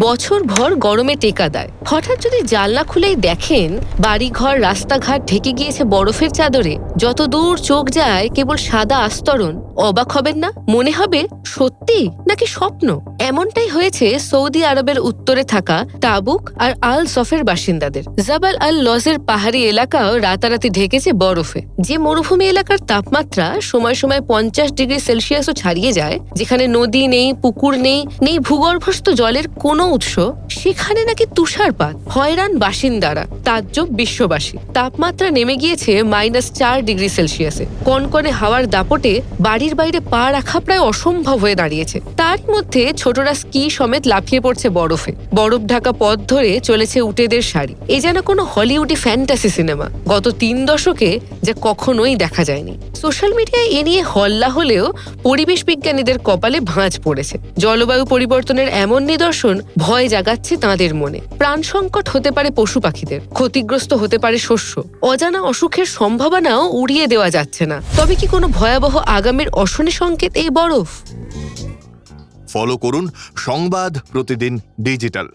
বছরভর গরমে টেকা দেয়। হঠাৎ যদি জানলা খুলেই দেখেন বাড়িঘর রাস্তাঘাট ঢেকে গিয়েছে বরফের চাদরে, যত দূর চোখ যায় কেবল সাদা আস্তরণ, অবাক হবেন না? মনে হবে সত্যি নাকি স্বপ্ন। এমনটাই হয়েছে সৌদি আরবের উত্তরে থাকা তাবুক আর আল সফের বাসিন্দাদের। জাবাল আল লজের পাহাড়ি এলাকাও রাতারাতি ঢেকেছে বরফে। যে মরুভূমি এলাকার তাপমাত্রা সময় সময় 50 ডিগ্রি সেলসিয়াসও ছাড়িয়ে যায়, যেখানে নদী নেই, পুকুর নেই, নেই ভূগর্ভস্থ জলের কোনো উৎস, সেখানে নাকি তুষারপাত। হয়রান বাসিন্দারা, তাজ্জব বিশ্ববাসী। তাপমাত্রা নেমে গিয়েছে -4 ডিগ্রি সেলসিয়াসে। কনকনে হাওয়ার দাপটে বাড়ির বাইরে পা রাখা প্রায় অসম্ভব হয়ে দাঁড়িয়েছে। তার মধ্যে ছোটরা স্কি সমেত লাফিয়ে পড়ছে বরফে। বরফ ঢাকা পথ ধরে চলেছে উটেদের সারি। এ যেন কোনো হলিউডি ফ্যান্টাসি সিনেমা, গত 3 দশকে যা কখনোই দেখা যায়নি। সোশ্যাল মিডিয়ায় এ নিয়ে হল্লা হলেও পরিবেশ বিজ্ঞানীদের কপালে ভাঁজ পড়েছে। জলবায়ু পরিবর্তনের এমন নিদর্শন ভয় জাগাচ্ছে তাঁদের মনে। প্রাণ সংকট হতে পারে পশু পাখিদের, ক্ষতিগ্রস্ত হতে পারে শস্য, অজানা অসুখের সম্ভাবনাও উড়িয়ে দেওয়া যাচ্ছে না। তবে কি কোনো ভয়াবহ আগামীর অশনি সংকেত এই বরফ? ফলো করুন সংবাদ প্রতিদিন ডিজিটাল।